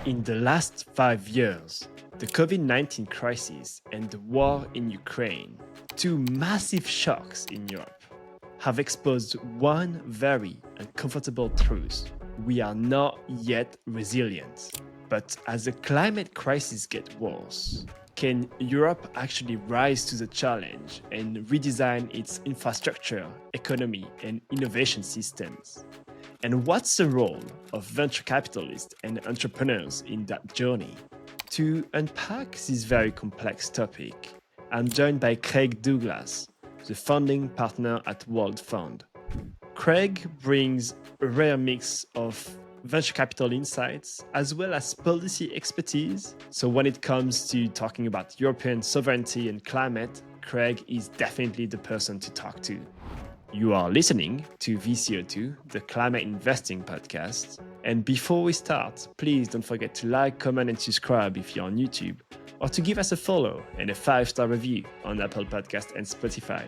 In the last 5 years, the COVID-19 crisis and the war in Ukraine, two massive shocks in Europe, have exposed one very uncomfortable truth. We are not yet resilient. But as the climate crisis gets worse, can Europe actually rise to the challenge and redesign its infrastructure, economy, and innovation systems? And what's the role of venture capitalists and entrepreneurs in that journey? To unpack this very complex topic, I'm joined by Craig Douglas, the founding partner at World Fund. Craig brings a rare mix of venture capital insights as well as policy expertise. So, when it comes to talking about European sovereignty and climate, Craig is definitely the person to talk to. You are listening to VCO2, the Climate Investing Podcast. And before we start, please don't forget to like, comment, and subscribe if you're on YouTube, or to give us a follow and a 5-star review on Apple Podcast and Spotify.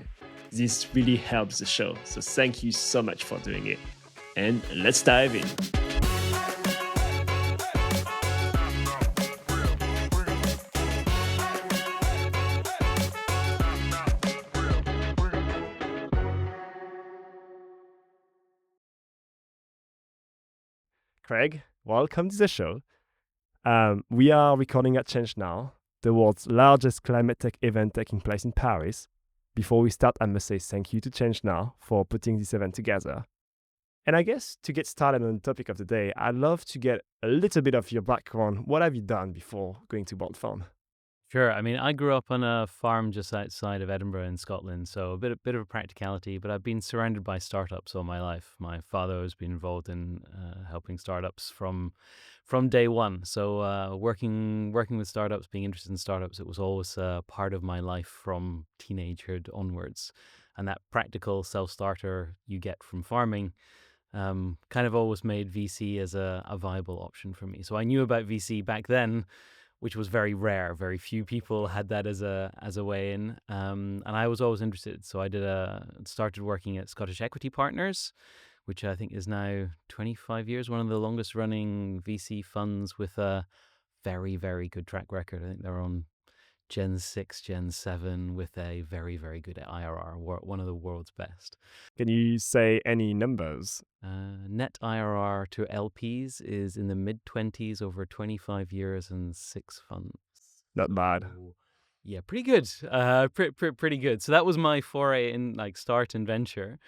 This really helps the show, so thank you so much for doing it. And let's dive in. Craig, welcome to the show. We are recording at Change Now, the world's largest climate tech event taking place in Paris. Before we start, I must say thank you to Change Now for putting this event together. And I guess to get started on the topic of the day, I'd love to get a little bit of your background. What have you done before going to World Fund? Sure. I mean, I grew up on a farm just outside of Edinburgh in Scotland, so a bit of a practicality, but I've been surrounded by startups all my life. My father has been involved in helping startups from day one. So working with startups, being interested in startups, it was always part of my life from teenagehood onwards. And that practical self-starter you get from farming kind of always made VC as a viable option for me. So I knew about VC back then, which was very rare. Very few people had that as a way in, and I was always interested. So I started working at Scottish Equity Partners, which I think is now 25 years, one of the longest running VC funds with a very, very good track record. I think they're on Gen 6, Gen 7 with a very, very good IRR, one of the world's best. Can you say any numbers? Net IRR to LPs is in the mid-20s over 25 years and 6 funds. Not bad. Yeah, pretty good. Pretty good. So that was my foray in start in venture.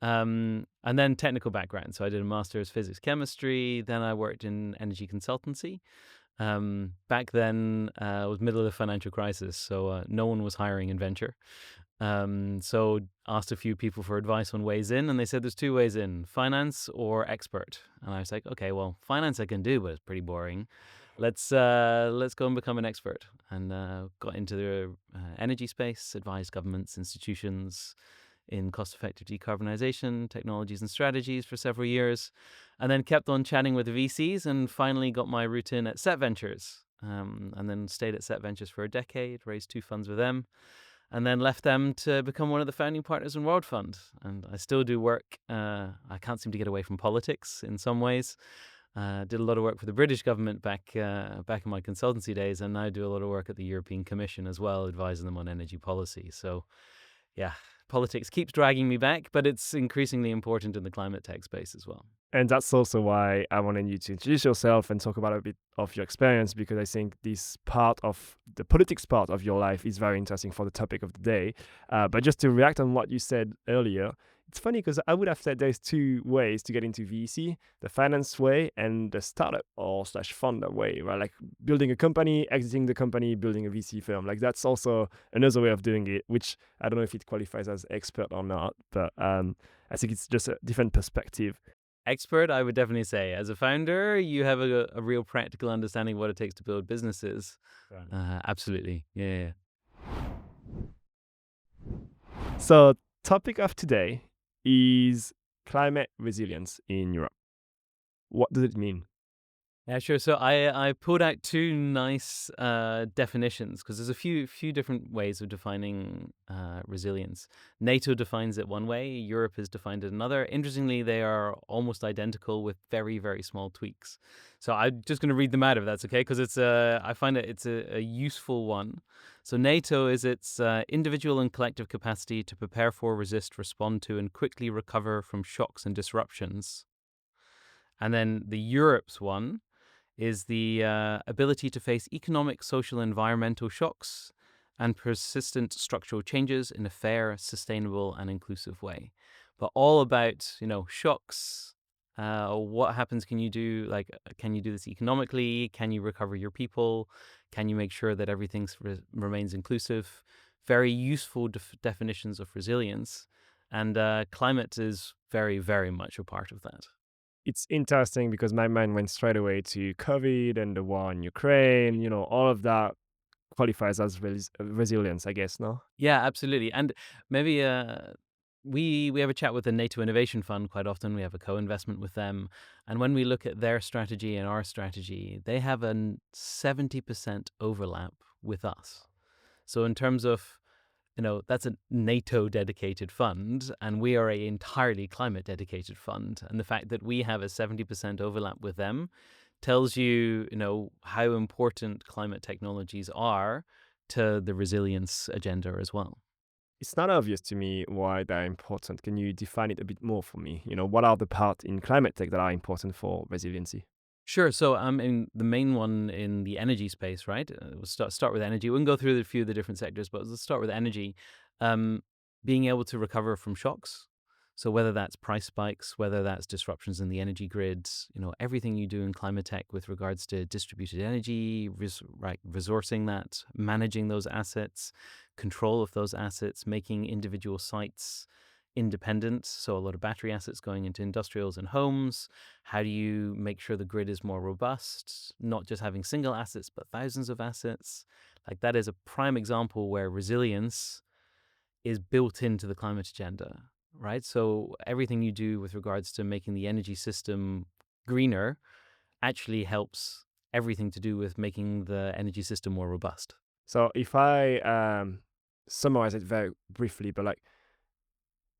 And then technical background. So I did a master's physics chemistry. Then I worked in energy consultancy. Back then, it was middle of the financial crisis, so no one was hiring in venture. So asked a few people for advice on ways in, and they said there's 2 ways in: finance or expert. And I was like, okay, well, finance I can do, but it's pretty boring. Let's go and become an expert. And got into the energy space, advised governments, institutions in cost-effective decarbonization, technologies and strategies for several years, and then kept on chatting with the VCs and finally got my route in at Set Ventures, and then stayed at Set Ventures for a decade, raised 2 funds with them, and then left them to become one of the founding partners in World Fund. And I still do work. I can't seem to get away from politics in some ways. Did a lot of work for the British government back in my consultancy days, and now do a lot of work at the European Commission as well, advising them on energy policy. So, yeah, politics keeps dragging me back, but it's increasingly important in the climate tech space as well. And that's also why I wanted you to introduce yourself and talk about a bit of your experience, because I think this part of the politics part of your life is very interesting for the topic of the day. But just to react on what you said earlier, it's funny because I would have said there's 2 ways to get into VC: the finance way and the startup or slash founder way, right? Like building a company, exiting the company, building a VC firm. Like that's also another way of doing it, which I don't know if it qualifies as expert or not, but I think it's just a different perspective. Expert, I would definitely say. As a founder, you have a real practical understanding of what it takes to build businesses. Right. Absolutely. Yeah. So, topic of today is climate resilience in Europe. What does it mean? Yeah, sure. So I pulled out two nice definitions because there's a few different ways of defining resilience. NATO defines it one way, Europe has defined it another. Interestingly, they are almost identical with very small tweaks. So I'm just going to read them out if that's okay, because I find it's a useful one. So NATO is its individual and collective capacity to prepare for, resist, respond to, and quickly recover from shocks and disruptions. And then the Europe's one is the ability to face economic, social, environmental shocks and persistent structural changes in a fair, sustainable, and inclusive way. But all about, shocks. What happens? Can you do can you do this economically? Can you recover your people? Can you make sure that everything remains inclusive? Very useful definitions of resilience, and climate is very much a part of that. It's interesting because my mind went straight away to COVID and the war in Ukraine. All of that qualifies as resilience, I guess. No. Yeah, absolutely. And maybe we have a chat with the NATO Innovation Fund quite often. We have a co-investment with them, and when we look at their strategy and our strategy, they have a 70% overlap with us. So in terms of that's a NATO dedicated fund, and we are a entirely climate dedicated fund. And the fact that we have a 70% overlap with them tells you, how important climate technologies are to the resilience agenda as well. It's not obvious to me why they're important. Can you define it a bit more for me? What are the parts in climate tech that are important for resiliency? Sure. So in the main one in the energy space, right? We'll start with energy. We can go through a few of the different sectors, but let's start with energy. Um, Being able to recover from shocks. So whether that's price spikes, whether that's disruptions in the energy grids, everything you do in climate tech with regards to distributed energy, resourcing that, managing those assets, control of those assets, making individual sites independent. So a lot of battery assets going into industrials and homes. How do you make sure the grid is more robust, not just having single assets, but thousands of assets? Like that is a prime example where resilience is built into the climate agenda, right? So everything you do with regards to making the energy system greener actually helps everything to do with making the energy system more robust. So if I summarize it very briefly, but like,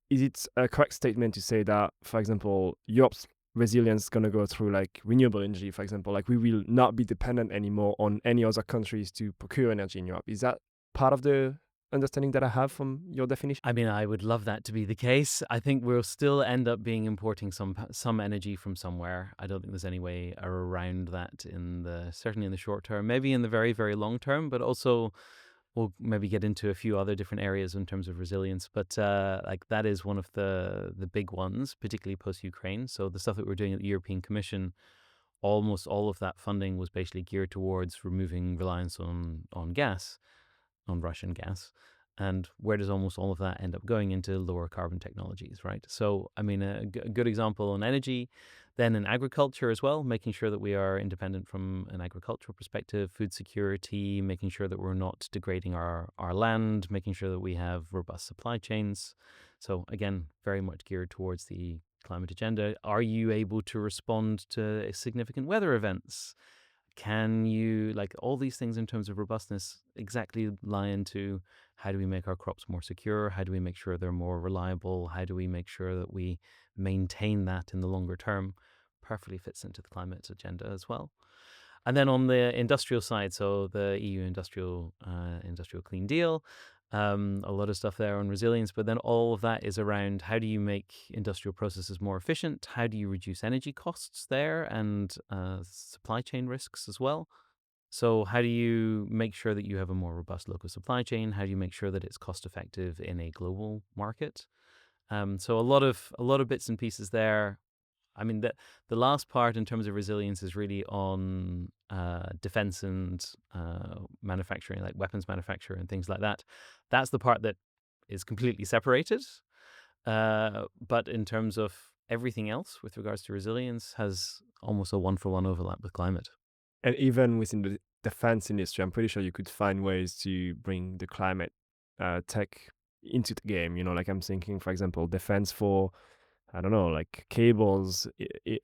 is it a correct statement to say that, for example, Europe's resilience is going to go through like renewable energy, for example, like we will not be dependent anymore on any other countries to procure energy in Europe? Is that part of the understanding that I have from your definition? I mean, I would love that to be the case. I think we'll still end up being importing some energy from somewhere. I don't think there's any way around that certainly in the short term, maybe in the very long term, but also we'll maybe get into a few other different areas in terms of resilience. But like that is one of the big ones, particularly post Ukraine. So the stuff that we're doing at the European Commission, almost all of that funding was basically geared towards removing reliance on gas, on Russian gas. And where does almost all of that end up going? Into lower carbon technologies, right? So, I mean, a good example on energy, then in agriculture as well, making sure that we are independent from an agricultural perspective, food security, making sure that we're not degrading our land, making sure that we have robust supply chains. So, again, very much geared towards the climate agenda. Are you able to respond to significant weather events? Can you, like all these things in terms of robustness, exactly lie into how do we make our crops more secure? How do we make sure they're more reliable? How do we make sure that we maintain that in the longer term? Perfectly fits into the climate agenda as well. And then on the industrial side, so the EU industrial Clean Deal, a lot of stuff there on resilience, but then all of that is around how do you make industrial processes more efficient? How do you reduce energy costs there and supply chain risks as well? So how do you make sure that you have a more robust local supply chain? How do you make sure that it's cost effective in a global market? So a lot of bits and pieces there. I mean, the last part in terms of resilience is really on defense and manufacturing, like weapons manufacture and things like that. That's the part that is completely separated. But in terms of everything else with regards to resilience, has almost a one-for-one overlap with climate. And even within the defense industry, I'm pretty sure you could find ways to bring the climate tech into the game. Like I'm thinking, for example, defense for I don't know, like cables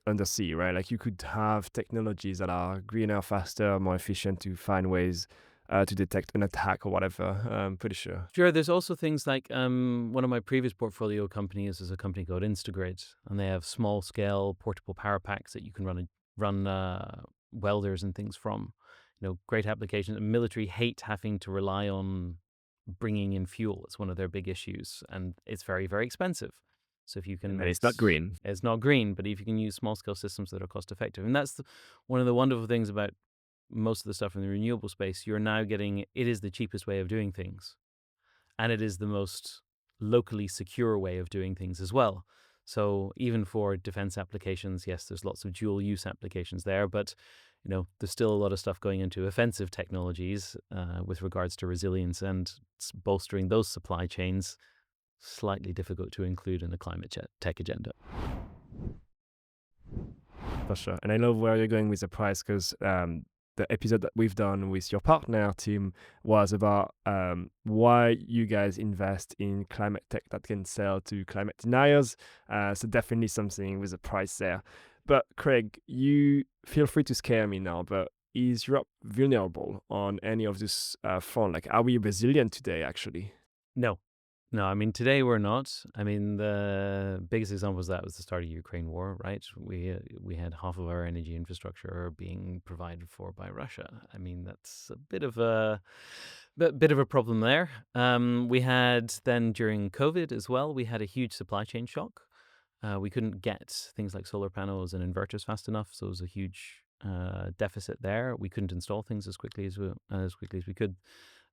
undersea, right? Like you could have technologies that are greener, faster, more efficient to find ways to detect an attack or whatever. I'm pretty sure. Sure, there's also things like one of my previous portfolio companies is a company called Instagrid, and they have small scale portable power packs that you can run welders and things from. Great applications. Military hate having to rely on bringing in fuel. It's one of their big issues, and it's very, very expensive. So if you can And make it's not green. it's not green, but if you can use small scale systems that are cost effective, and that's one of the wonderful things about most of the stuff in the renewable space, you're now getting it is the cheapest way of doing things, and it is the most locally secure way of doing things as well. So even for defense applications, yes, there's lots of dual use applications there, but there's still a lot of stuff going into offensive technologies with regards to resilience and bolstering those supply chains. Slightly difficult to include in a climate tech agenda. For sure. And I love where you're going with the price because the episode that we've done with your partner, Tim, was about why you guys invest in climate tech that can sell to climate deniers. So definitely something with the price there. But Craig, you feel free to scare me now, but is Europe vulnerable on any of this front? Like, are we resilient today, actually? No. No, I mean, today we're not. I mean, the biggest example of that was the start of the Ukraine war, right? We had half of our energy infrastructure being provided for by Russia. I mean, that's a bit of a problem there. We had then during COVID as well, we had a huge supply chain shock. We couldn't get things like solar panels and inverters fast enough, so it was a huge deficit there. We couldn't install things as quickly as we could.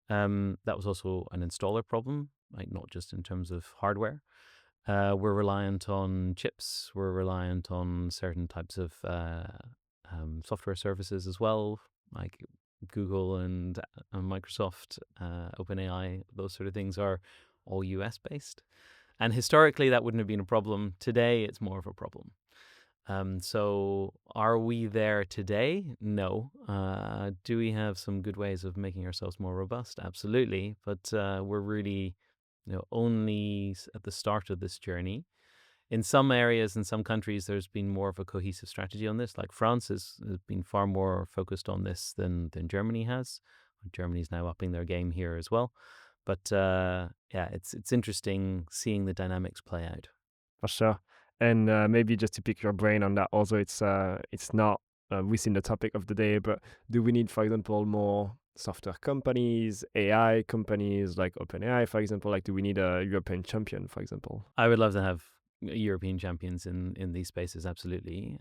That was also an installer problem, like not just in terms of hardware. We're reliant on chips. We're reliant on certain types of software services as well, like Google and Microsoft, OpenAI. Those sort of things are all US based. And historically, that wouldn't have been a problem. Today, it's more of a problem. So are we there today? No. Do we have some good ways of making ourselves more robust? Absolutely. But we're really, only at the start of this journey. In some areas, in some countries, there's been more of a cohesive strategy on this. Like France has been far more focused on this than Germany has. Germany's now upping their game here as well. But yeah, it's interesting seeing the dynamics play out. For sure. And maybe just to pick your brain on that, also, it's not within the topic of the day, but do we need, for example, more software companies, AI companies like OpenAI, for example? Like, do we need a European champion, for example? I would love to have European champions in these spaces, absolutely.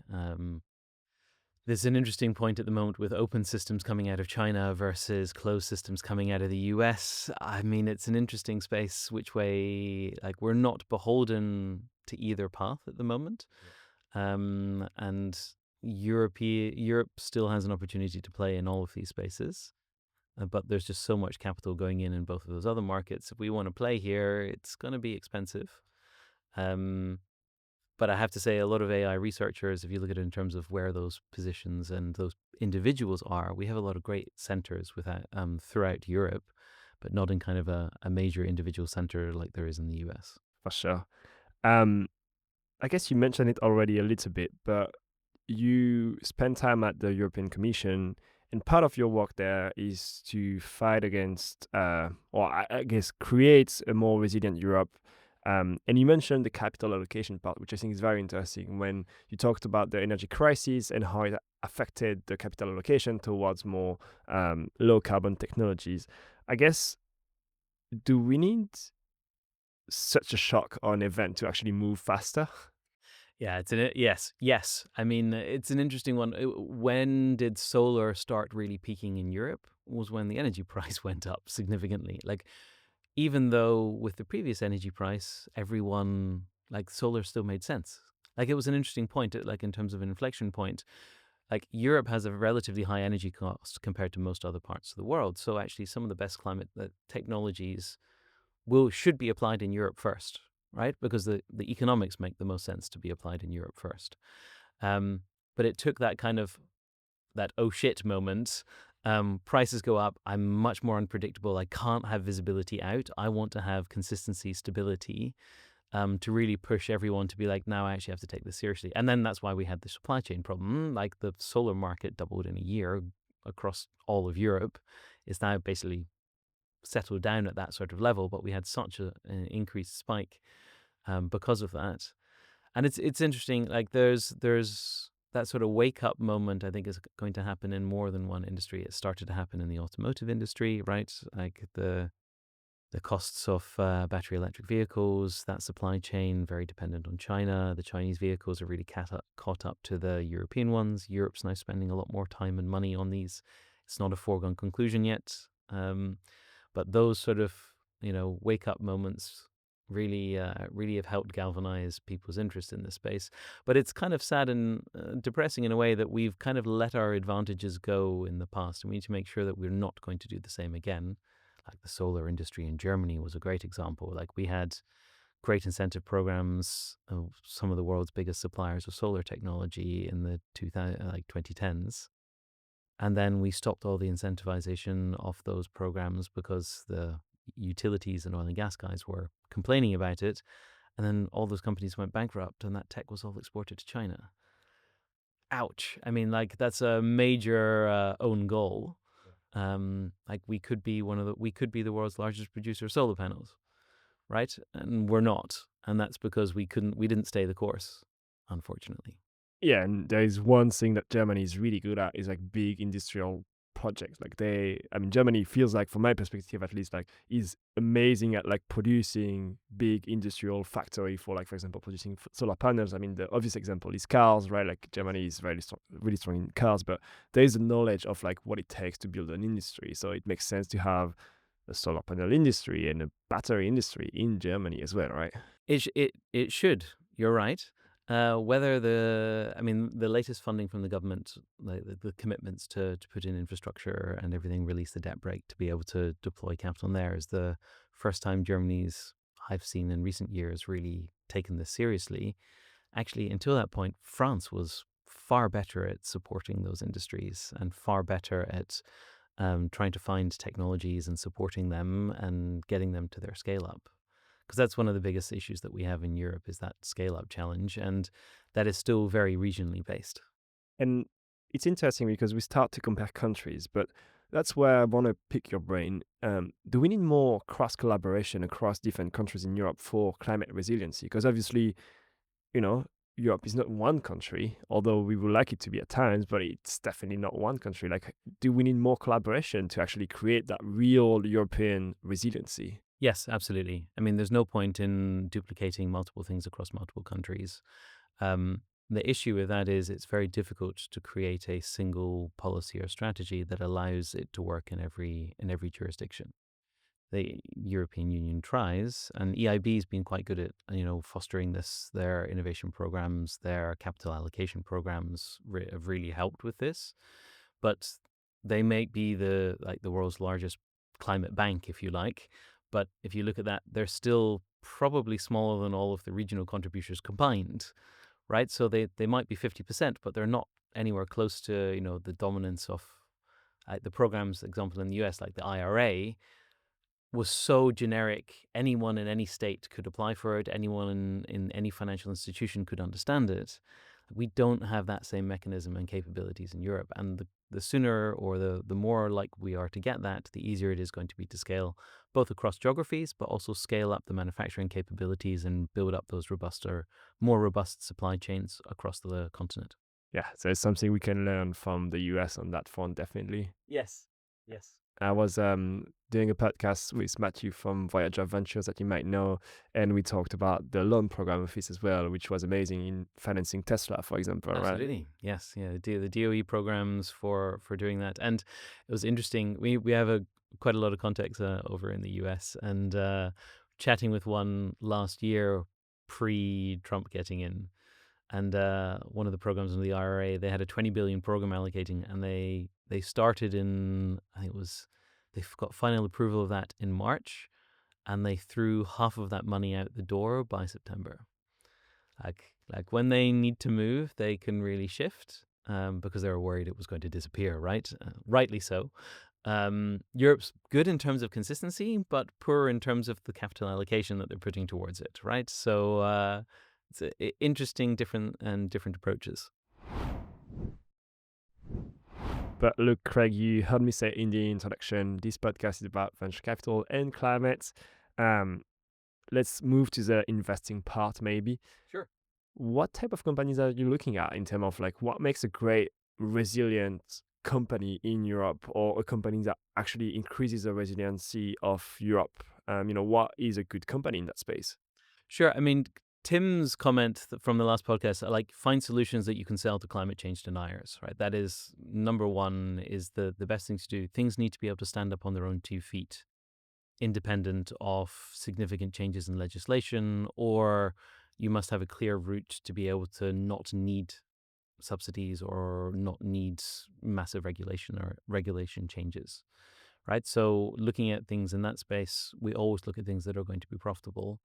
There's an interesting point at the moment with open systems coming out of China versus closed systems coming out of the US. I mean, it's an interesting space, which way, like, we're not beholden to either path at the moment. And Europe still has an opportunity to play in all of these spaces. But there's just so much capital going in both of those other markets. If we want to play here, it's going to be expensive. But I have to say, a lot of AI researchers, if you look at it in terms of where those positions and those individuals are, we have a lot of great centers throughout Europe, but not in kind of a major individual center like there is in the US. For sure. I guess you mentioned it already a little bit, but you spend time at the European Commission, and part of your work there is to fight against, or I guess, create a more resilient Europe. And you mentioned the capital allocation part, which I think is very interesting when you talked about the energy crisis and how it affected the capital allocation towards more low carbon technologies. I guess, do we need such a shock or an event to actually move faster? Yeah, yes. I mean, it's an interesting one. When did solar start really peaking in Europe? Was when the energy price went up significantly. Like, even though with the previous energy price, everyone, like, solar still made sense. Like, it was an interesting point, like in terms of an inflection point. Like, Europe has a relatively high energy cost compared to most other parts of the world. So actually, some of the best climate technologies should be applied in Europe first, right? Because the economics make the most sense to be applied in Europe first. But it took that kind of that oh shit moment. Prices go up. I'm much more unpredictable. I can't have visibility out. I want to have consistency, stability. to really push everyone to be like, now I actually have to take this seriously. And then that's why we had the supply chain problem. Like the solar market doubled in a year across all of Europe. It's now basically settled down at that sort of level, but we had such an increased spike because of that. And it's interesting. Like there's that sort of wake up moment. I think is going to happen in more than one industry. It started to happen in the automotive industry, right? Like the costs of battery electric vehicles, that supply chain very dependent on China. The Chinese vehicles are really caught up to the European ones. Europe's now spending a lot more time and money on these. It's not a foregone conclusion yet, but those sort of wake up moments really have helped galvanize people's interest in this space. But it's kind of sad and depressing in a way that we've kind of let our advantages go in the past, and we need to make sure that we're not going to do the same again. Like the solar industry in Germany was a great example. Like we had great incentive programs of some of the world's biggest suppliers of solar technology in the 2010s. And then we stopped all the incentivization of those programs because the utilities and oil and gas guys were complaining about it. And then all those companies went bankrupt and that tech was all exported to China. Ouch. I mean, like that's a major own goal. Like we could be the world's largest producer of solar panels, right? And we're not. And that's because we didn't stay the course, unfortunately. Yeah, and there is one thing that Germany is really good at is like big industrial projects. Like I mean, Germany feels like, from my perspective at least, like is amazing at like producing big industrial factory for like, for example, producing solar panels. I mean, the obvious example is cars, right? Like Germany is really strong in cars, but there is a knowledge of like what it takes to build an industry. So it makes sense to have a solar panel industry and a battery industry in Germany as well, right? It should. You're right. Whether the latest funding from the government, like the commitments to put in infrastructure and everything, release the debt brake to be able to deploy capital in there, is the first time I've seen in recent years, really taken this seriously. Actually, until that point, France was far better at supporting those industries and far better at trying to find technologies and supporting them and getting them to their scale up. Because that's one of the biggest issues that we have in Europe, is that scale up challenge, and that is still very regionally based. And it's interesting because we start to compare countries, but that's where I want to pick your brain. Do we need more cross collaboration across different countries in Europe for climate resiliency? Because obviously, you know, Europe is not one country, although we would like it to be at times, but it's definitely not one country. Like, do we need more collaboration to actually create that real European resiliency? Yes, absolutely. I mean, there's no point in duplicating multiple things across multiple countries. The issue with that is it's very difficult to create a single policy or strategy that allows it to work in every jurisdiction. The European Union tries, and EIB has been quite good at fostering this. Their innovation programs, their capital allocation programs have really helped with this. But they may be the world's largest climate bank, if you like. But if you look at that, they're still probably smaller than all of the regional contributions combined, right? So they might be 50%, but they're not anywhere close to the dominance of the programs. Example in the US, like the IRA, was so generic. Anyone in any state could apply for it. Anyone in any financial institution could understand it. We don't have that same mechanism and capabilities in Europe. And the sooner or the more like we are to get that, the easier it is going to be to scale both across geographies, but also scale up the manufacturing capabilities and build up those more robust supply chains across the continent. Yeah, so it's something we can learn from the US on that front, definitely. Yes. Yes. I was doing a podcast with Matthew from Voyager Ventures that you might know, and we talked about the loan program of his as well, which was amazing in financing Tesla, for example, right? Absolutely. Yes. Yeah. The DOE programs for doing that. And it was interesting. We have quite a lot of contacts over in the US, and chatting with one last year pre-Trump getting in. And one of the programs in the IRA, they had a 20 billion program allocating, and they started in, I think they've got final approval of that in March, and they threw half of that money out the door by September. Like when they need to move, they can really shift, because they were worried it was going to disappear, right? Rightly so. Europe's good in terms of consistency, but poor in terms of the capital allocation that they're putting towards it, right? So it's interesting, different approaches. But look, Craig, you heard me say in the introduction, this podcast is about venture capital and climate. Um, let's move to the investing part, maybe. Sure. What type of companies are you looking at in terms of like what makes a great resilient company in Europe, or a company that actually increases the resiliency of Europe? What is a good company in that space? Sure. I mean, Tim's comment from the last podcast, like find solutions that you can sell to climate change deniers, right? That is number one, is the best thing to do. Things need to be able to stand up on their own 2 feet, independent of significant changes in legislation, or you must have a clear route to be able to not need subsidies or not need massive regulation or regulation changes, right? So looking at things in that space, we always look at things that are going to be profitable,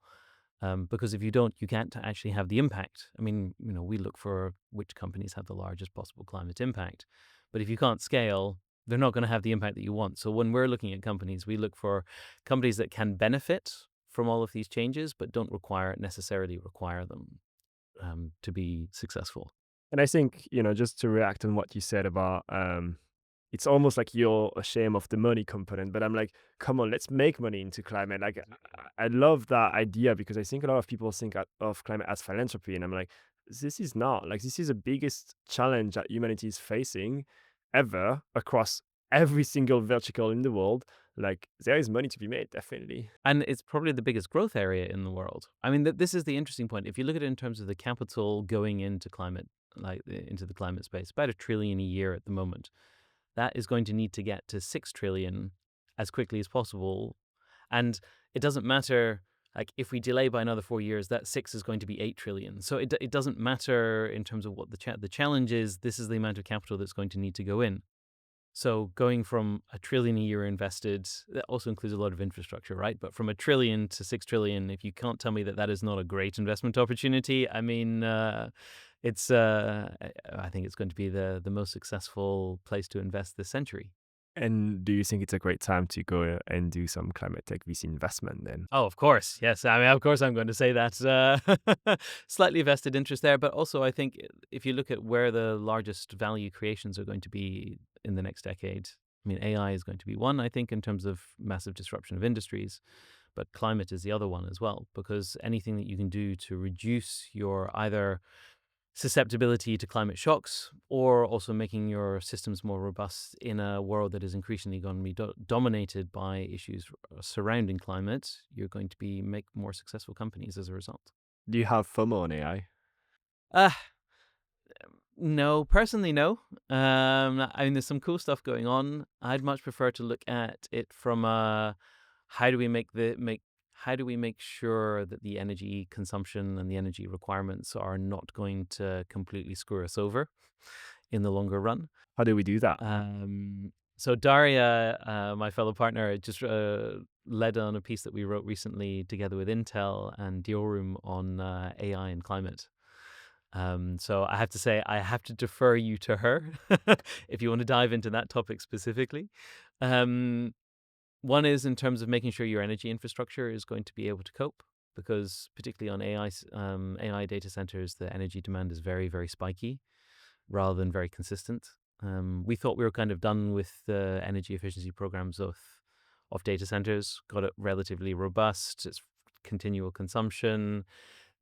because if you don't, you can't actually have the impact. I mean, we look for which companies have the largest possible climate impact, but if you can't scale, they're not going to have the impact that you want. So when we're looking at companies, we look for companies that can benefit from all of these changes, but don't necessarily require them to be successful. And I think, just to react on what you said about it's almost like you're ashamed of the money component, but I'm like, come on, let's make money into climate. Like, I love that idea because I think a lot of people think of climate as philanthropy, and I'm like, this is not. Like, this is the biggest challenge that humanity is facing ever across every single vertical in the world. Like, there is money to be made, definitely. And it's probably the biggest growth area in the world. I mean, this is the interesting point. If you look at it in terms of the capital going into climate, like into the climate space, about 1 trillion a year at the moment. That is going to need to get to 6 trillion as quickly as possible. And it doesn't matter, like if we delay by another 4 years, that 6 is going to be 8 trillion. So it doesn't matter in terms of what the challenge is. This is the amount of capital that's going to need to go in. So going from 1 trillion a year invested, that also includes a lot of infrastructure, right? But from 1 trillion to 6 trillion, if you can't tell me that that is not a great investment opportunity, I mean, it's I think it's going to be the most successful place to invest this century. And do you think it's a great time to go and do some climate tech VC investment then? Oh, of course. Yes. I mean, of course, I'm going to say that. Slightly vested interest there. But also, I think if you look at where the largest value creations are going to be in the next decade, I mean, AI is going to be one, I think, in terms of massive disruption of industries. But climate is the other one as well, because anything that you can do to reduce your either susceptibility to climate shocks, or also making your systems more robust in a world that is increasingly going to be dominated by issues surrounding climate, you're going to make more successful companies as a result. Do you have FOMO on AI? Uh, no, personally, no. I mean, there's some cool stuff going on. I'd much prefer to look at it from how do we how do we make sure that the energy consumption and the energy requirements are not going to completely screw us over in the longer run? How do we do that? So Daria, my fellow partner, just led on a piece that we wrote recently together with Intel and Diorum on AI and climate. So I have to say, I have to defer you to her if you want to dive into that topic specifically. Um, One is in terms of making sure your energy infrastructure is going to be able to cope, because particularly on AI data centers, the energy demand is very, very spiky rather than very consistent. We thought we were kind of done with the energy efficiency programs of data centers, got it relatively robust. It's continual consumption,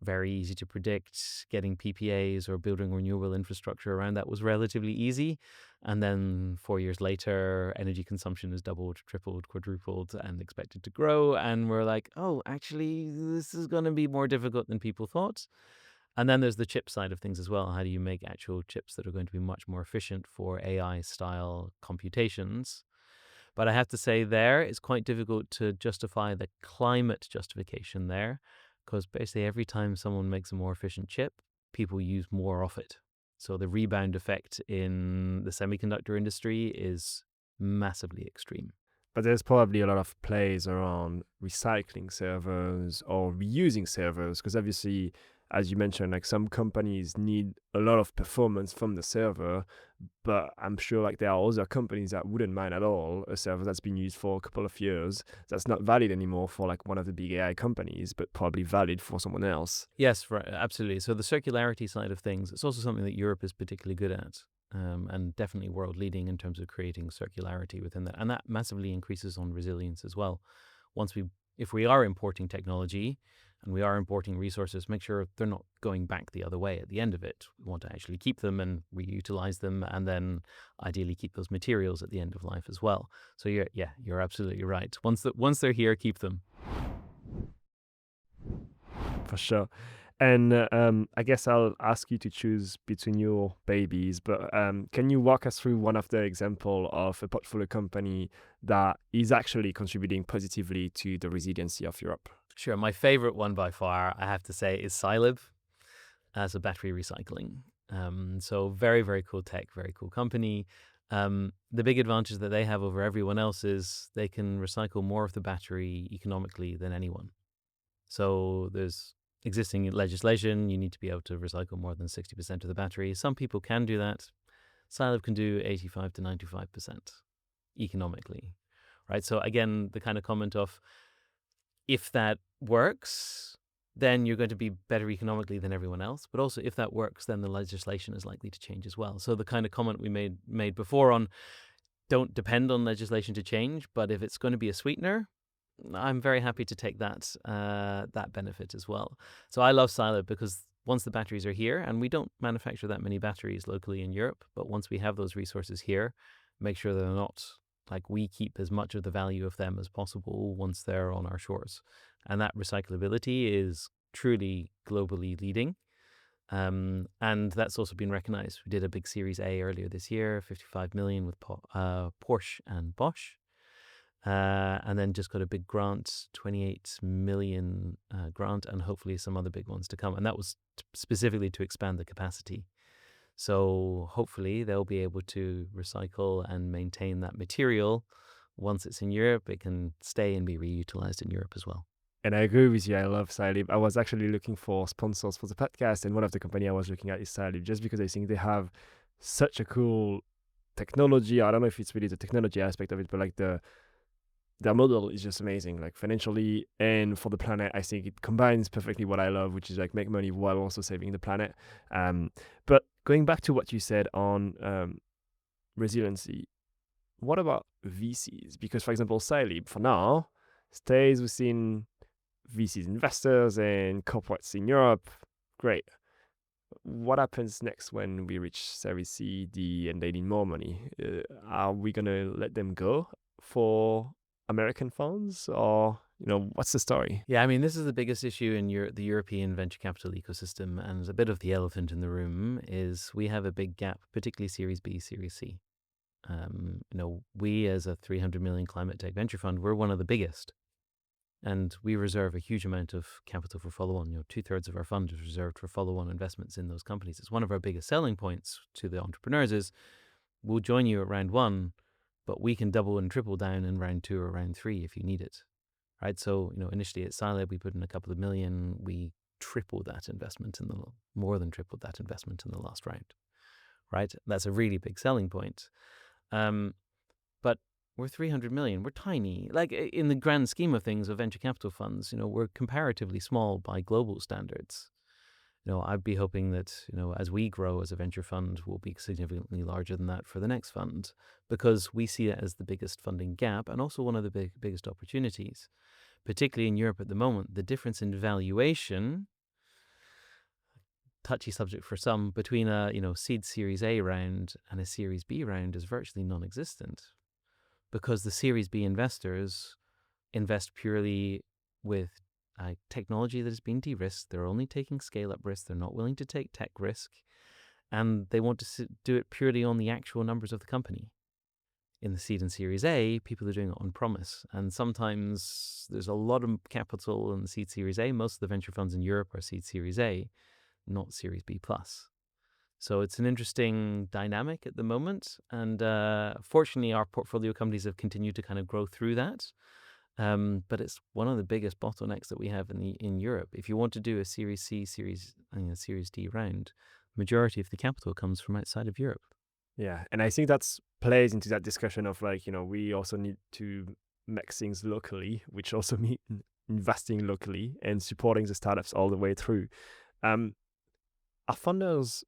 very easy to predict. Getting PPAs or building renewable infrastructure around that was relatively easy. And then 4 years later, energy consumption has doubled, tripled, quadrupled, and expected to grow. And we're like, oh, actually, this is going to be more difficult than people thought. And then there's the chip side of things as well. How do you make actual chips that are going to be much more efficient for AI style computations? But I have to say, there it's quite difficult to justify the climate justification there, because basically every time someone makes a more efficient chip, people use more of it. So the rebound effect in the semiconductor industry is massively extreme. But there's probably a lot of plays around recycling servers or reusing servers, because obviously as you mentioned, like some companies need a lot of performance from the server, but I'm sure like there are other companies that wouldn't mind at all a server that's been used for a couple of years that's not valid anymore for like one of the big AI companies, but probably valid for someone else. Yes, right, absolutely. So the circularity side of things, it's also something that Europe is particularly good at, and definitely world leading in terms of creating circularity within that, and that massively increases on resilience as well. If we are importing technology and we are importing resources, make sure they're not going back the other way at the end of it. We want to actually keep them and reutilize them, and then ideally keep those materials at the end of life as well. So you're absolutely right. Once they're here, keep them. For sure. And I guess I'll ask you to choose between your babies, but can you walk us through one of the example of a portfolio company that is actually contributing positively to the resiliency of Europe? Sure. My favorite one by far, I have to say, is Cylib as a battery recycling. So very, very cool tech, very cool company. The big advantage that they have over everyone else is they can recycle more of the battery economically than anyone. So there's existing legislation. You need to be able to recycle more than 60% of the battery. Some people can do that. Cylib can do 85 to 95% economically, right? So again, the kind of comment of, if that works, then you're going to be better economically than everyone else. But also, if that works, then the legislation is likely to change as well. So the kind of comment we made before on, don't depend on legislation to change, but if it's going to be a sweetener, I'm very happy to take that benefit as well. So I love Cylib because once the batteries are here, and we don't manufacture that many batteries locally in Europe, but once we have those resources here, make sure they're not, like, we keep as much of the value of them as possible once they're on our shores. And that recyclability is truly globally leading. And that's also been recognized. We did a big Series A earlier this year, 55 million with Porsche and Bosch. And then just got a big grant, 28 million grant, and hopefully some other big ones to come. And that was specifically to expand the capacity. So hopefully they'll be able to recycle and maintain that material. Once it's in Europe, it can stay and be reutilized in Europe as well. And I agree with you. I love Cylib. I was actually looking for sponsors for the podcast, and one of the company I was looking at is Cylib, just because I think they have such a cool technology. I don't know if it's really the technology aspect of it, but like their model is just amazing, like financially and for the planet. I think it combines perfectly what I love, which is like make money while also saving the planet. But going back to what you said on resiliency, what about VCs? Because, for example, Cylib for now stays within VCs investors and corporates in Europe. Great. What happens next when we reach Series C, D, and they need more money? Are we going to let them go for American funds, or what's the story? Yeah, I mean, this is the biggest issue in the European venture capital ecosystem, and a bit of the elephant in the room is we have a big gap, particularly Series B, Series C. We as a 300 million climate tech venture fund, we're one of the biggest, and we reserve a huge amount of capital for follow-on. 2/3 of our fund is reserved for follow-on investments in those companies. It's one of our biggest selling points to the entrepreneurs is, we'll join you at round one, but we can double and triple down in round two or round three if you need it, right? So, initially at Cylib, we put in a couple of million. We more than tripled that investment in the last round, right? That's a really big selling point. But we're 300 million. We're tiny. Like, in the grand scheme of things of venture capital funds, we're comparatively small by global standards. I'd be hoping that, as we grow as a venture fund, we'll be significantly larger than that for the next fund, because we see it as the biggest funding gap and also one of the biggest opportunities, particularly in Europe at the moment. The difference in valuation, touchy subject for some, between a seed Series A round and a Series B round is virtually non-existent, because the Series B investors invest purely with technology that has been de-risked. They're only taking scale-up risk. They're not willing to take tech risk, and they want to do it purely on the actual numbers of the company. In the seed and Series A, people are doing it on promise, and sometimes there's a lot of capital in the seed Series A. Most of the venture funds in Europe are seed Series A, not Series B+. So it's an interesting dynamic at the moment, and fortunately our portfolio companies have continued to kind of grow through that. But it's one of the biggest bottlenecks that we have in Europe. If you want to do a Series C, Series D round, majority of the capital comes from outside of Europe. Yeah, and I think that's plays into that discussion of like, we also need to make things locally, which also mean investing locally and supporting the startups all the way through. Um, are founders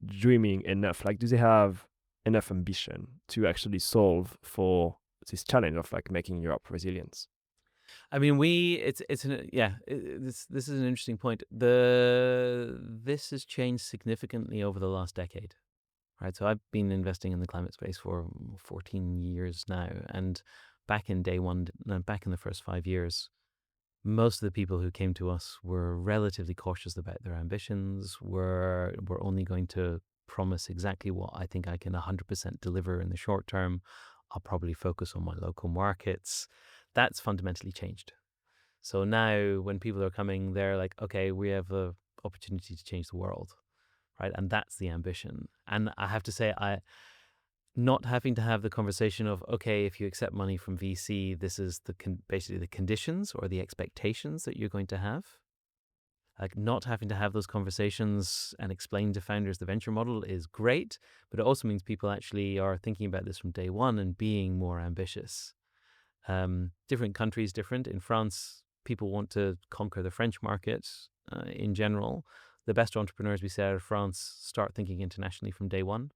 dreaming enough? Like, do they have enough ambition to actually solve for this challenge of like making Europe resilient? I mean, this is an interesting point. This has changed significantly over the last decade, right? So I've been investing in the climate space for 14 years now, and back in day one, no, back in the first 5 years, most of the people who came to us were relatively cautious about their ambitions. Were only going to promise exactly what I think I can 100% deliver in the short term. I'll probably focus on my local markets. That's fundamentally changed. So now when people are coming, they're like, okay, we have the opportunity to change the world, right? And that's the ambition. And I have to say, I not having to have the conversation of, okay, if you accept money from VC, this is basically the conditions or the expectations that you're going to have. Like, not having to have those conversations and explain to founders the venture model is great, but it also means people actually are thinking about this from day one and being more ambitious. Different countries, different. In France, people want to conquer the French market in general. The best entrepreneurs we see out of France start thinking internationally from day one.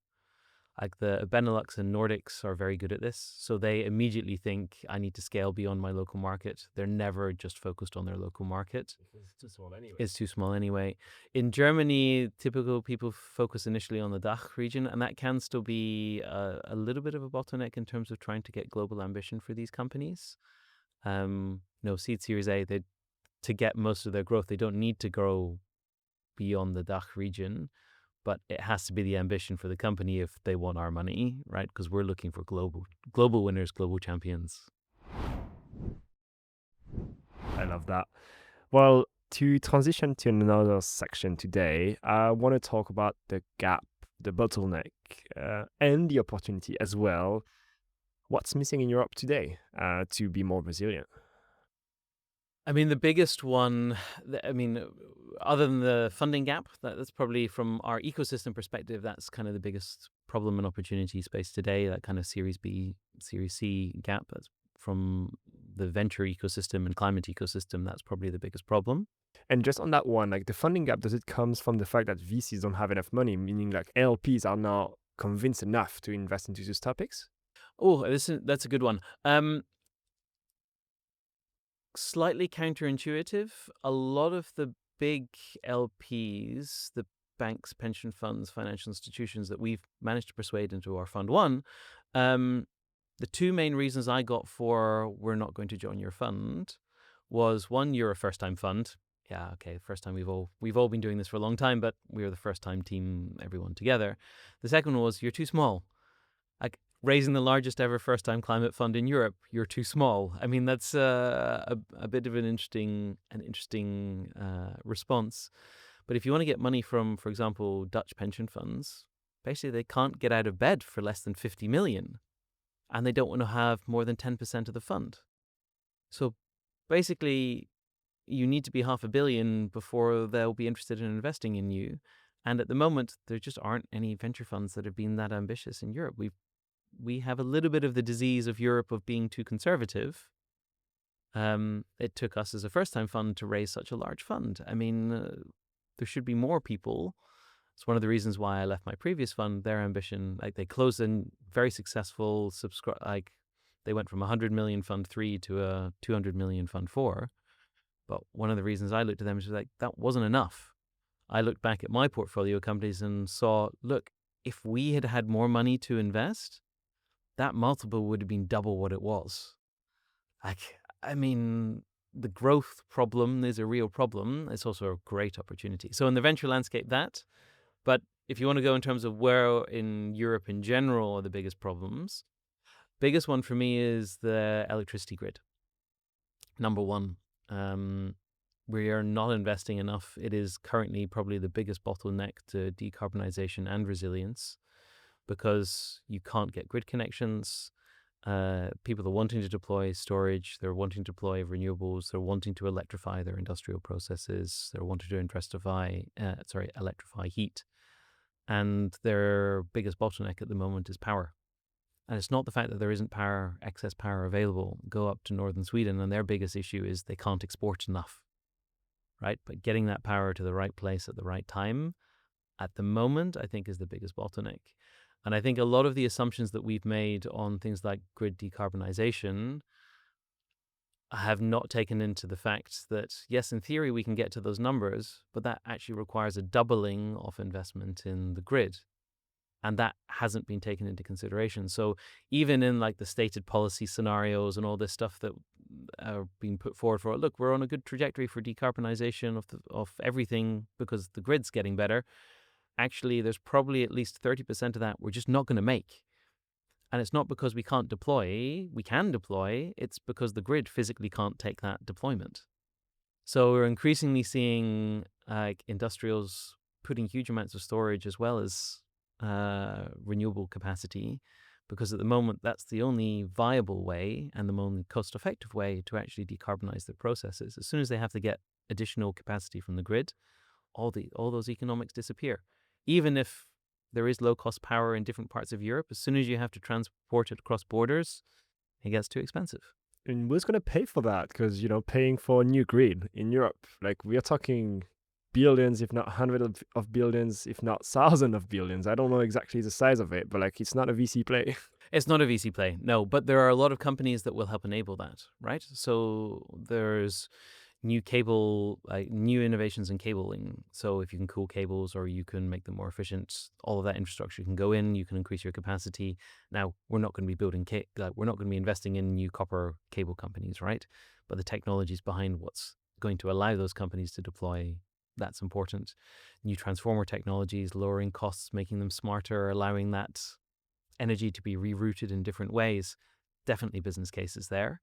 Like the Benelux and Nordics are very good at this. So they immediately think, I need to scale beyond my local market. They're never just focused on their local market. It's too small anyway. It's too small anyway. In Germany, typical people focus initially on the DACH region, and that can still be a little bit of a bottleneck in terms of trying to get global ambition for these companies. Seed Series A, to get most of their growth, they don't need to grow beyond the DACH region, but it has to be the ambition for the company if they want our money, right? Because we're looking for global winners, global champions. I love that. Well, to transition to another section today, I want to talk about the gap, the bottleneck, and the opportunity as well. What's missing in Europe today to be more resilient? I mean, the biggest one, other than the funding gap, that's probably from our ecosystem perspective, that's kind of the biggest problem and opportunity space today, that kind of Series B, Series C gap. That's from the venture ecosystem and climate ecosystem. That's probably the biggest problem. And just on that one, like the funding gap, does it comes from the fact that VCs don't have enough money, meaning like LPs are not convinced enough to invest into these topics? Oh, that's a good one. Slightly counterintuitive. A lot of the big LPs, the banks, pension funds, financial institutions that we've managed to persuade into our fund one, the two main reasons I got for we're not going to join your fund was, one, you're a first-time fund. Yeah, okay, first time we've all been doing this for a long time, but we were the first time team, everyone together. The second one was, you're too small. Like, raising the largest ever first-time climate fund in Europe, you're too small. I mean, that's a bit of an interesting response. But if you want to get money from, for example, Dutch pension funds, basically they can't get out of bed for less than 50 million, and they don't want to have more than 10% of the fund. So basically, you need to be 500 million before they'll be interested in investing in you. And at the moment, there just aren't any venture funds that have been that ambitious in Europe. We have a little bit of the disease of Europe of being too conservative. It took us as a first-time fund to raise such a large fund. I mean, there should be more people. It's one of the reasons why I left my previous fund. Their ambition, like, they closed in very successful they went from 100 million fund 3 to a 200 million fund 4. But one of the reasons I looked at them was like, that wasn't enough. I looked back at my portfolio companies and saw, look, if we had had more money to invest, that multiple would have been double what it was. I mean, the growth problem is a real problem. It's also a great opportunity. So in the venture landscape, but if you want to go in terms of where in Europe in general are the biggest problems, biggest one for me is the electricity grid. Number one, we are not investing enough. It is currently probably the biggest bottleneck to decarbonization and resilience, because you can't get grid connections. People are wanting to deploy storage, they're wanting to deploy renewables, they're wanting to electrify their industrial processes, they're wanting to electrify heat. And their biggest bottleneck at the moment is power. And it's not the fact that there isn't excess power available. Go up to northern Sweden, and their biggest issue is they can't export enough, right? But getting that power to the right place at the right time, at the moment, I think is the biggest bottleneck. And I think a lot of the assumptions that we've made on things like grid decarbonization have not taken into the fact that, yes, in theory, we can get to those numbers, but that actually requires a doubling of investment in the grid. And that hasn't been taken into consideration. So even in like the stated policy scenarios and all this stuff that are being put forward for, look, we're on a good trajectory for decarbonization of everything because the grid's getting better. Actually, there's probably at least 30% of that we're just not going to make. And it's not because we can't deploy, we can deploy, it's because the grid physically can't take that deployment. So we're increasingly seeing industrials putting huge amounts of storage as well as renewable capacity, because at the moment that's the only viable way and the only cost-effective way to actually decarbonize their processes. As soon as they have to get additional capacity from the grid, all those economics disappear. Even if there is low-cost power in different parts of Europe, as soon as you have to transport it across borders, it gets too expensive. And who's going to pay for that? Because, paying for a new grid in Europe, like we are talking billions, if not hundreds of billions, if not thousands of billions. I don't know exactly the size of it, but like it's not a VC play. It's not a VC play, no, but there are a lot of companies that will help enable that, right? So there's new innovations in cabling. So if you can cool cables or you can make them more efficient, all of that infrastructure can go in, you can increase your capacity. Now, we're not going to be we're not going to be investing in new copper cable companies, right? But the technologies behind what's going to allow those companies to deploy, that's important. New transformer technologies, lowering costs, making them smarter, allowing that energy to be rerouted in different ways, definitely business cases there.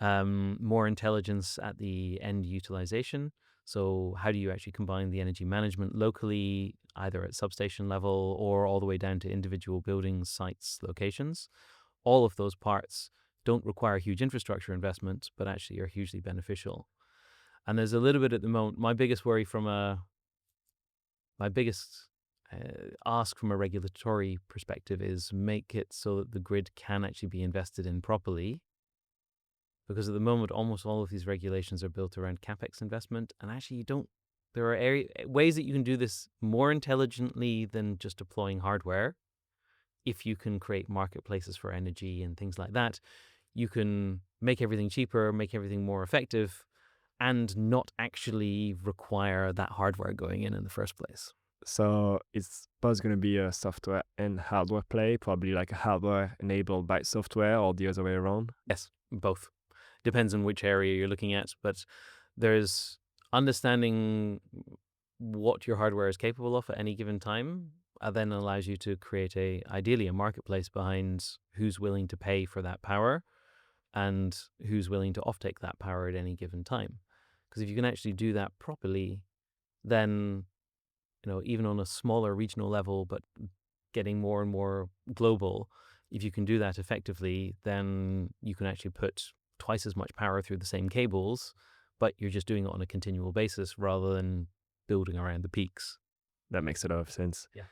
More intelligence at the end utilization. So how do you actually combine the energy management locally, either at substation level or all the way down to individual buildings, sites, locations? All of those parts don't require huge infrastructure investment, but actually are hugely beneficial. And there's a little bit at the moment, my biggest ask from a regulatory perspective is make it so that the grid can actually be invested in properly. Because at the moment, almost all of these regulations are built around capex investment, and actually there are ways that you can do this more intelligently than just deploying hardware. If you can create marketplaces for energy and things like that, you can make everything cheaper, make everything more effective, and not actually require that hardware going in the first place. So it's both going to be a software and hardware play, probably like a hardware enabled by software or the other way around. Yes, both. Depends on which area you're looking at, but there's understanding what your hardware is capable of at any given time, then allows you to create ideally a marketplace behind who's willing to pay for that power and who's willing to offtake that power at any given time. Because if you can actually do that properly, then even on a smaller regional level, but getting more and more global, if you can do that effectively, then you can actually put twice as much power through the same cables, but you're just doing it on a continual basis rather than building around the peaks. That makes a lot of sense. Yeah.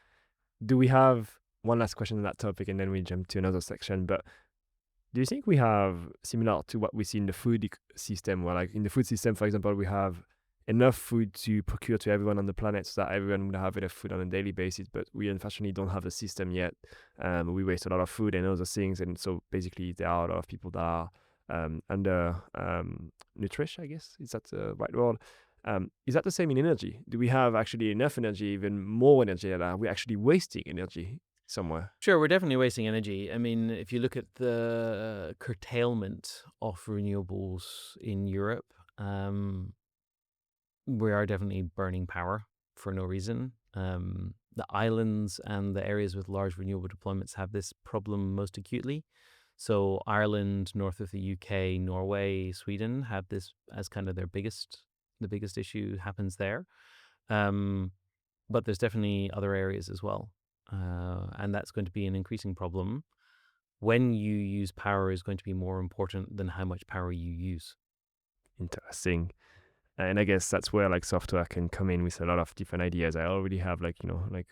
Do we have one last question on that topic and then we jump to another section? But do you think we have similar to what we see in the food system, where like in the food system, for example, we have enough food to procure to everyone on the planet so that everyone would have enough food on a daily basis, but we unfortunately don't have a system yet. We waste a lot of food and other things, and so basically there are a lot of people that are under nutrition, I guess. Is that the right word? Is that the same in energy? Do we have actually enough energy, even more energy, and are we actually wasting energy somewhere? Sure, we're definitely wasting energy. I mean, if you look at the curtailment of renewables in Europe, we are definitely burning power for no reason. The islands and the areas with large renewable deployments have this problem most acutely. So Ireland, north of the UK, Norway, Sweden have this as kind of the biggest issue happens there. But there's definitely other areas as well. And that's going to be an increasing problem. when you use power is going to be more important than how much power you use. Interesting. And I guess that's where like software can come in with a lot of different ideas. I already have like,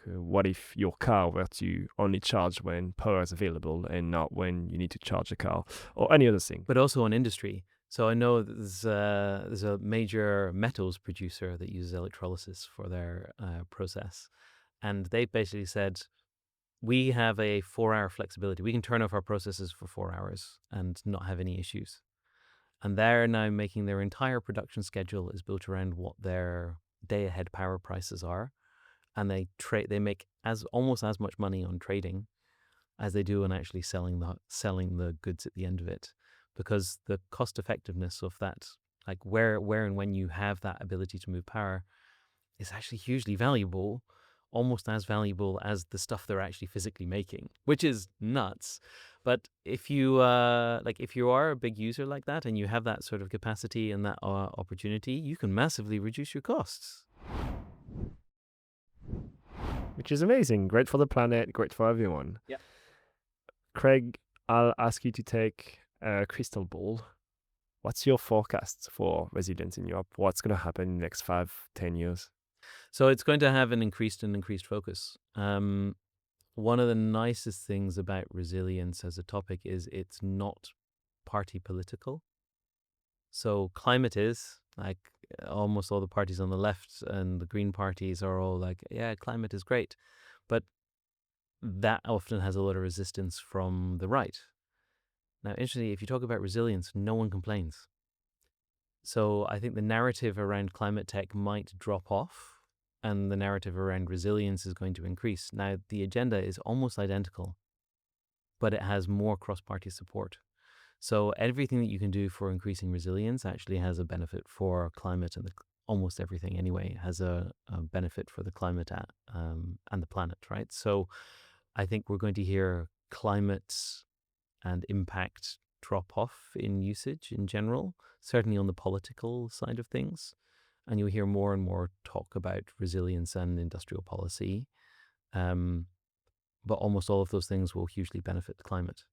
what if your car were to only charge when power is available and not when you need to charge the car or any other thing? But also on industry. So I know that there's a major metals producer that uses electrolysis for their process. And they basically said, we have a 4-hour flexibility. We can turn off our processes for 4 hours and not have any issues. And they're now making their entire production schedule is built around what their day ahead power prices are. And they make almost as much money on trading as they do on actually selling the goods at the end of it, because the cost effectiveness of that, like where and when you have that ability to move power, is actually hugely valuable, almost as valuable as the stuff they're actually physically making, which is nuts. But if you if you are a big user like that and you have that sort of capacity and that opportunity, you can massively reduce your costs. Which is amazing. Great for the planet, great for everyone. Yeah. Craig, I'll ask you to take a crystal ball. What's your forecast for resilience in Europe? What's going to happen in the next 5-10 years? So it's going to have an increased focus. One of the nicest things about resilience as a topic is it's not party political. So climate is like almost all the parties on the left and the Green parties are all like, yeah, climate is great. But that often has a lot of resistance from the right. Now, interestingly, if you talk about resilience, no one complains. So I think the narrative around climate tech might drop off and the narrative around resilience is going to increase. Now, the agenda is almost identical, but it has more cross-party support. So everything that you can do for increasing resilience actually has a benefit for climate, and almost everything anyway has a benefit for the climate and the planet, right? So I think we're going to hear climate and impact drop off in usage in general, certainly on the political side of things. And you'll hear more and more talk about resilience and industrial policy. But almost all of those things will hugely benefit the climate.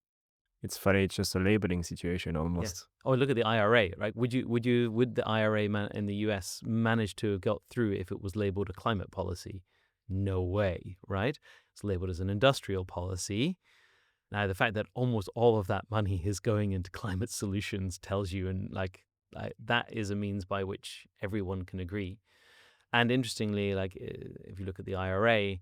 It's funny, it's just a labeling situation almost. Yeah. Oh, look at the IRA, right? Would the IRA in the US manage to have got through if it was labeled a climate policy? No way, right? It's labeled as an industrial policy. Now, the fact that almost all of that money is going into climate solutions tells you, and that is a means by which everyone can agree. And interestingly, like if you look at the IRA,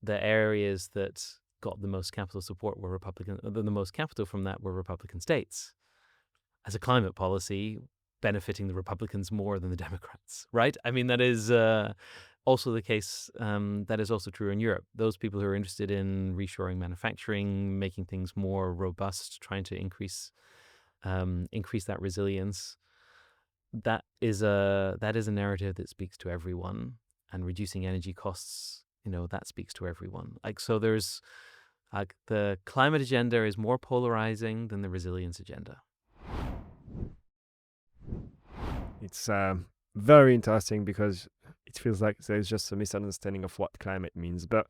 the areas that got the most capital support were Republican. The most capital from that were Republican states. As a climate policy, benefiting the Republicans more than the Democrats, right? I mean, that is also the case. That is also true in Europe. Those people who are interested in reshoring manufacturing, making things more robust, trying to increase that resilience, that is a narrative that speaks to everyone. And reducing energy costs, that speaks to everyone. So there's the climate agenda is more polarizing than the resilience agenda. It's very interesting because it feels like there's just a misunderstanding of what climate means. But,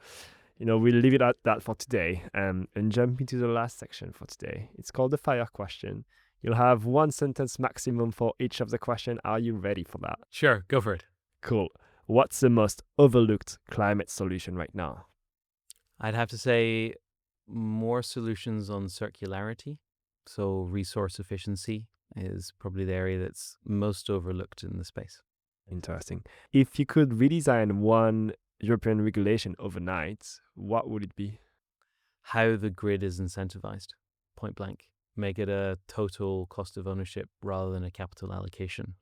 we'll leave it at that for today and jump into the last section for today. It's called the fire question. You'll have one sentence maximum for each of the question. Are you ready for that? Sure, go for it. Cool. What's the most overlooked climate solution right now? I'd have to say more solutions on circularity. So resource efficiency is probably the area that's most overlooked in the space. Interesting. If you could redesign one European regulation overnight, what would it be? How the grid is incentivized, point blank. Make it a total cost of ownership rather than a capital allocation.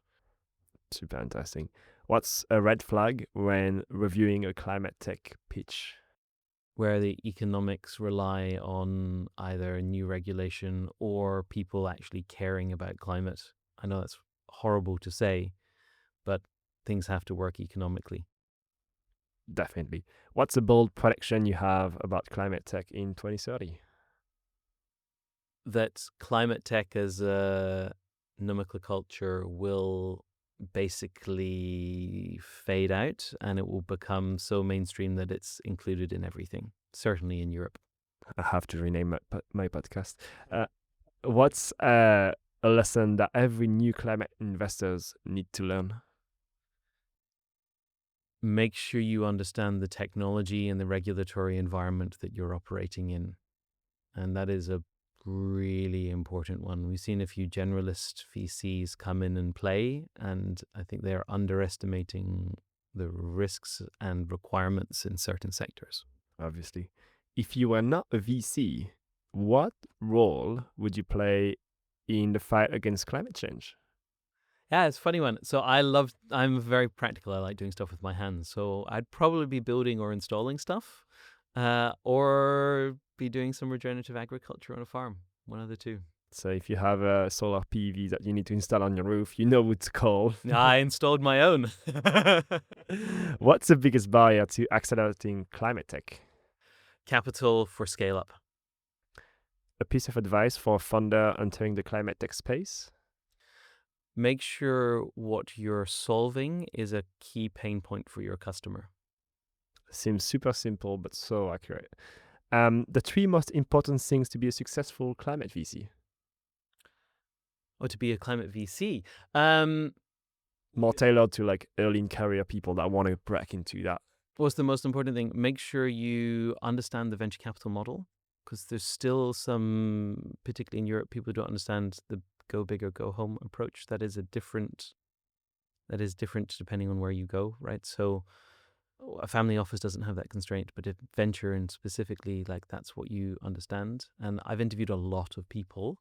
Super interesting. What's a red flag when reviewing a climate tech pitch? Where the economics rely on either new regulation or people actually caring about climate. I know that's horrible to say, but things have to work economically. Definitely. What's a bold prediction you have about climate tech in 2030? That climate tech as a nomenclature will basically fade out and it will become so mainstream that it's included in everything, certainly in Europe. I have to rename my podcast. What's a lesson that every new climate investors need to learn? Make sure you understand the technology and the regulatory environment that you're operating in. And that is a really important one. We've seen a few generalist VCs come in and play, and I think they're underestimating the risks and requirements in certain sectors. Obviously. If you were not a VC, what role would you play in the fight against climate change? Yeah, it's a funny one. So I'm very practical. I like doing stuff with my hands. So I'd probably be building or installing stuff, or be doing some regenerative agriculture on a farm. One of the two. So if you have a solar PV that you need to install on your roof, you know who to call. I installed my own. What's the biggest barrier to accelerating climate tech? Capital for scale up. A piece of advice for a funder entering the climate tech space? Make sure what you're solving is a key pain point for your customer. Seems super simple, but so accurate. The 3 most important things to be a successful climate VC. Or to be a climate VC. More tailored to like early in career people that want to break into that. What's the most important thing? Make sure you understand the venture capital model, because there's still some, particularly in Europe, people don't understand the go big or go home approach. That is different depending on where you go, right? So a family office doesn't have that constraint, but if venture and specifically, like, that's what you understand. And I've interviewed a lot of people,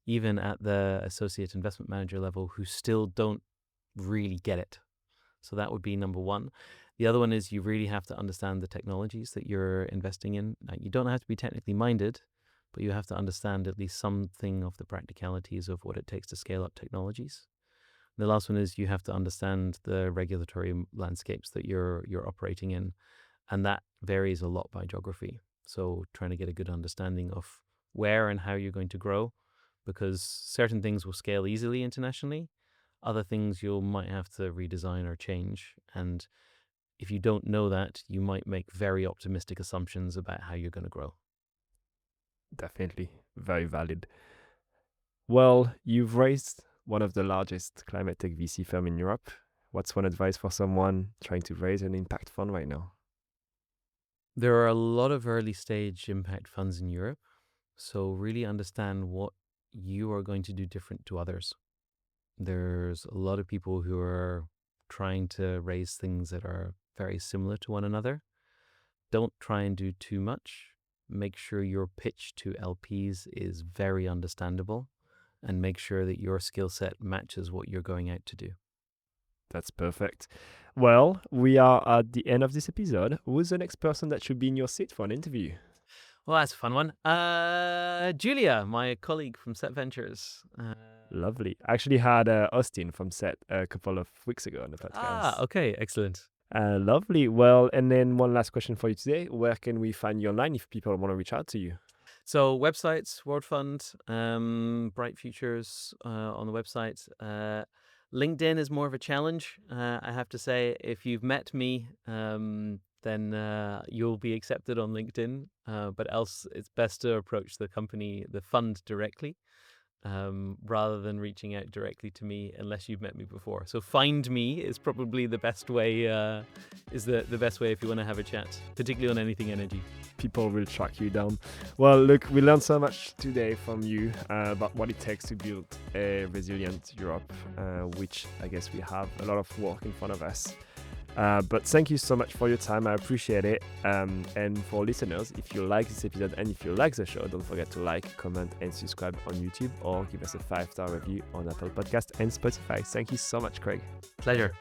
even at the associate investment manager level, who still don't really get it. So that would be number one. The other one is you really have to understand the technologies that you're investing in. Now, you don't have to be technically minded, but you have to understand at least something of the practicalities of what it takes to scale up technologies. The last one is you have to understand the regulatory landscapes that you're operating in, and that varies a lot by geography. So trying to get a good understanding of where and how you're going to grow, because certain things will scale easily internationally. Other things you might have to redesign or change. And if you don't know that, you might make very optimistic assumptions about how you're going to grow. Definitely. Very valid. Well, you've raised one of the largest climate tech VC firm in Europe. What's one advice for someone trying to raise an impact fund right now? There are a lot of early stage impact funds in Europe. So really understand what you are going to do different to others. There's a lot of people who are trying to raise things that are very similar to one another. Don't try and do too much. Make sure your pitch to LPs is very understandable, and make sure that your skill set matches what you're going out to do. That's perfect. Well, we are at the end of this episode. Who's the next person that should be in your seat for an interview? Well, that's a fun one. Julia, my colleague from Set Ventures. Lovely. I actually had Austin from Set a couple of weeks ago on the podcast. Okay, excellent. Lovely. Well, and then one last question for you today. Where can we find you online if people want to reach out to you? So websites, World Fund, Bright Futures on the website. LinkedIn is more of a challenge, I have to say. If you've met me, then you'll be accepted on LinkedIn. But else, it's best to approach the company, the fund directly, rather than reaching out directly to me unless you've met me before. So find me is probably the best way. Is the best way if you want to have a chat, particularly on anything energy. People will track you down. Well, look, we learned so much today from you about what it takes to build a resilient Europe, which I guess we have a lot of work in front of us. But thank you so much for your time. I appreciate it. And for listeners, if you like this episode and if you like the show, don't forget to like, comment, and subscribe on YouTube, or give us a 5-star review on Apple Podcasts and Spotify. Thank you so much, Craig. Pleasure.